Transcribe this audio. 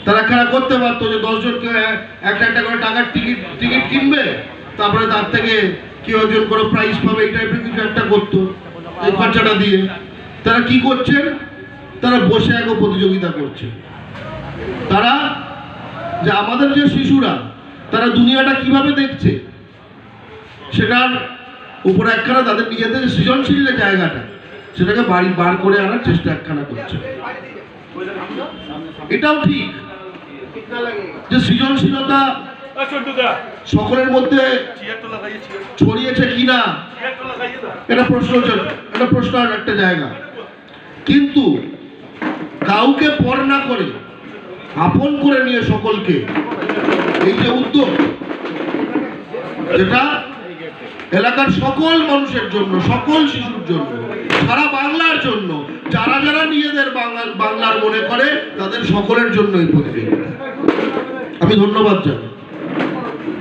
তারা খেলা করতে পারতো যে 10 জনকে একটা একটা করে টাকার টিকিট কিনবে, তারপরে তার থেকে কেউ একজন করে প্রাইজ পাবে, এই টাইপের কিছু একটা করতো এই খরচাটা দিয়ে। তারা কি করছেন? তারা বসে এক প্রতিযোগিতা করছে। তারা যে আমাদের যে শিশুরা তারা দুনিয়াটা কিভাবে দেখছে সেটার উপর একখানা তাদের নিজেদের সৃজনশীল জায়গাটা সেটাকে বার করে আনার চেষ্টা একখানা করছে। এটাও ঠিক যে সৃজনশীলতা সকলের মধ্যে ছড়িয়েছে কিনা এটা প্রশ্ন একটা জায়গা। কিন্তু কাউকে পর না করে আপন করে নিয়ে সকলকে এই যে উদ্যোগ, যেটা এলাকার সকল মানুষের জন্য, সকল শিশুর জন্য, সারা বাংলার জন্য, যারা যারা নিজেদের বাংলার মনে করে তাদের সকলের জন্য এই প্রতিযোগিতা। আমি ধন্যবাদ জানাই।